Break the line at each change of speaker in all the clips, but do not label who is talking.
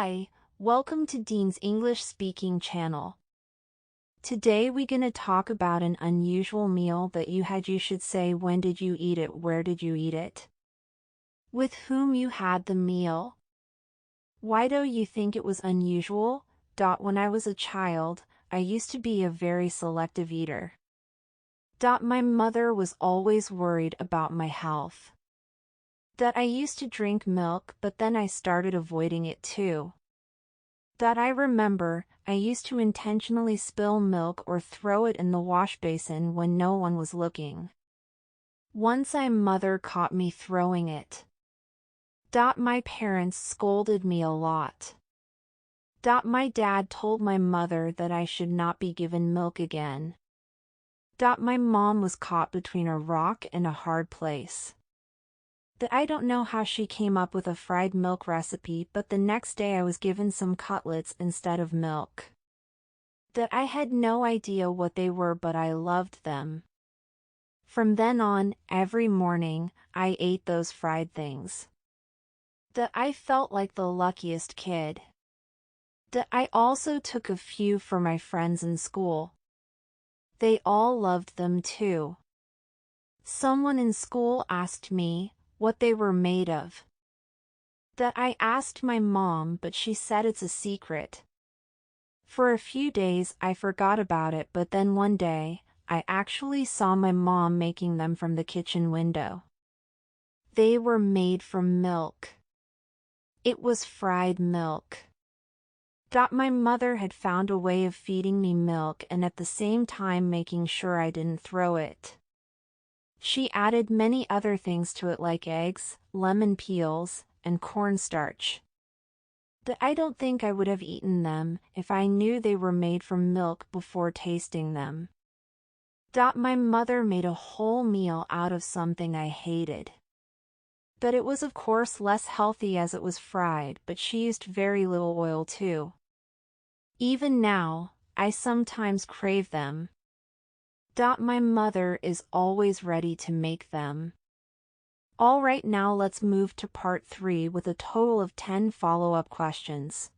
Hi, welcome to Dean's English Speaking channel. Today we're gonna talk about an unusual meal that you had. You should say when did you eat it, where did you eat it, with whom you had the meal. Why do you think it was unusual? When I was a child, I used to be a very selective eater. My mother was always worried about my health. I used to drink milk, but then I started avoiding it too. I remember, I used to intentionally spill milk or throw it in the wash basin when no one was looking. Once my mother caught me throwing it. My parents scolded me a lot. My dad told my mother that I should not be given milk again. My mom was caught between a rock and a hard place. I don't know how she came up with a fried milk recipe, but the next day I was given some cutlets instead of milk. I had no idea what they were, but I loved them. From then on, every morning, I ate those fried things. I felt like the luckiest kid. I also took a few for my friends in school. They all loved them too. Someone in school asked me what they were made of. I asked my mom, but she said it's a secret. For a few days I forgot about it, but then one day, I actually saw my mom making them from the kitchen window. They were made from milk. It was fried milk. My mother had found a way of feeding me milk and at the same time making sure I didn't throw it. She added many other things to it like eggs, lemon peels, and cornstarch. I don't think I would have eaten them if I knew they were made from milk before tasting them. My mother made a whole meal out of something I hated. It was of course less healthy as it was fried, but she used very little oil too. Even now, I sometimes crave them. My mother is always ready to make them. Alright, now let's move to part 3 with a total of 10 follow-up questions.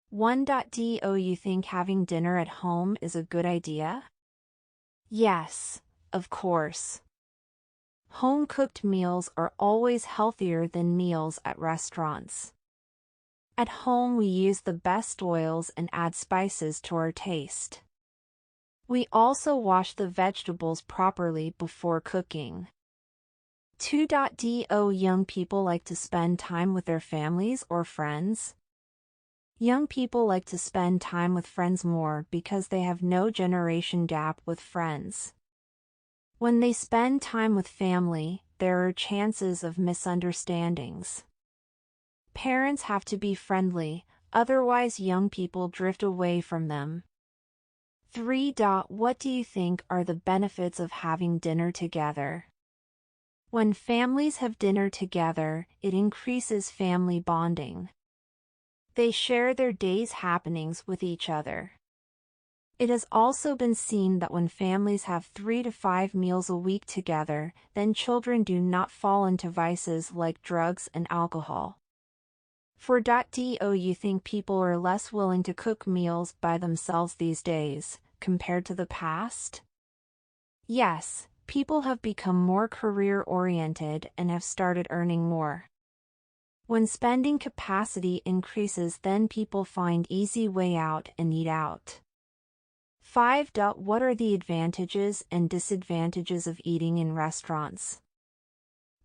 1. Do you think having dinner at home is a good idea? Yes, of course. Home-cooked meals are always healthier than meals at restaurants. At home we use the best oils and add spices to our taste. We also wash the vegetables properly before cooking. 2. Do young people like to spend time with their families or friends? Young people like to spend time with friends more because they have no generation gap with friends. When they spend time with family, there are chances of misunderstandings. Parents have to be friendly, otherwise young people drift away from them. 3. What do you think are the benefits of having dinner together? When families have dinner together, it increases family bonding. They share their day's happenings with each other. It has also been seen that when families have 3 to 5 meals a week together, then children do not fall into vices like drugs and alcohol. 4. Do you think people are less willing to cook meals by themselves these days, compared to the past? Yes, people have become more career-oriented and have started earning more. When spending capacity increases, then people find easy way out and eat out. 5. What are the advantages and disadvantages of eating in restaurants?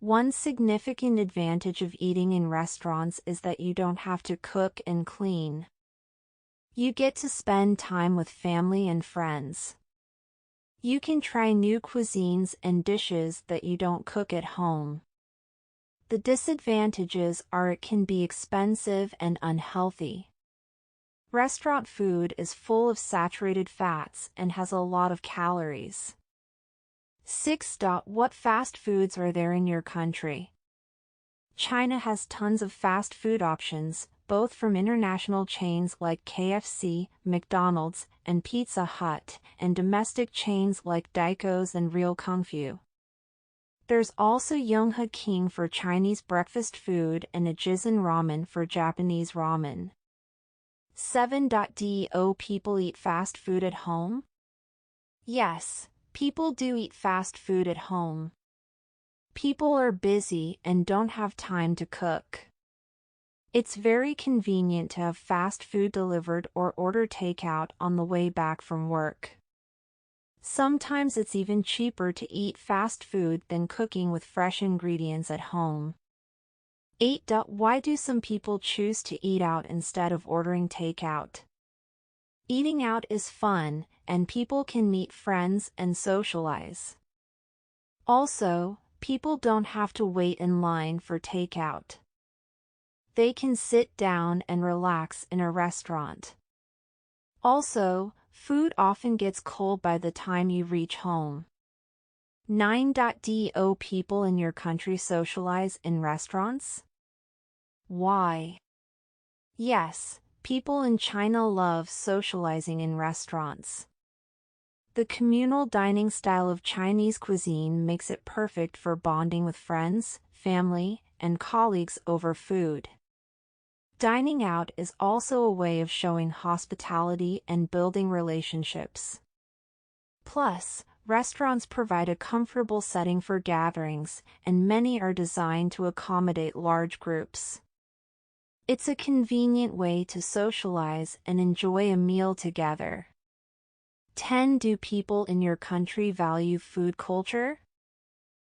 One significant advantage of eating in restaurants is that you don't have to cook and clean. You get to spend time with family and friends. You can try new cuisines and dishes that you don't cook at home. The disadvantages are it can be expensive and unhealthy. Restaurant food is full of saturated fats and has a lot of calories. 6. What fast foods are there in your country? China has tons of fast food options, both from international chains like KFC, McDonald's, and Pizza Hut, and domestic chains like Daiko's and Real Kung Fu. There's also Yonghe King for Chinese breakfast food and Ajisen Ramen for Japanese ramen. 7.do People eat fast food at home? Yes, people do eat fast food at home. People are busy and don't have time to cook. It's very convenient to have fast food delivered or order takeout on the way back from work. Sometimes it's even cheaper to eat fast food than cooking with fresh ingredients at home. 8. Why do some people choose to eat out instead of ordering takeout? Eating out is fun, and people can meet friends and socialize. Also, people don't have to wait in line for takeout. They can sit down and relax in a restaurant. Also, food often gets cold by the time you reach home. 9.do People in your country socialize in restaurants? Why? Yes, people in China love socializing in restaurants. The communal dining style of Chinese cuisine makes it perfect for bonding with friends, family, and colleagues over food. Dining out is also a way of showing hospitality and building relationships. Plus, restaurants provide a comfortable setting for gatherings, and many are designed to accommodate large groups. It's a convenient way to socialize and enjoy a meal together. 10. Do people in your country value food culture?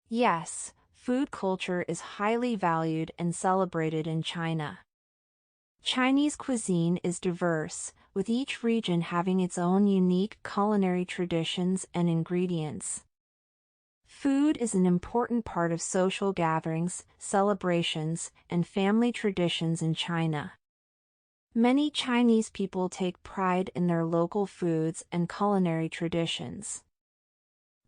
Yes, food culture is highly valued and celebrated in China. Chinese cuisine is diverse, with each region having its own unique culinary traditions and ingredients. Food is an important part of social gatherings, celebrations, and family traditions in China. Many Chinese people take pride in their local foods and culinary traditions.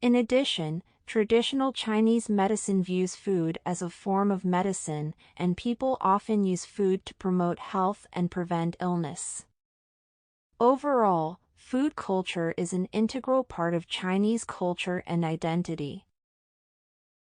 In addition, traditional Chinese medicine views food as a form of medicine, and people often use food to promote health and prevent illness. Overall, food culture is an integral part of Chinese culture and identity.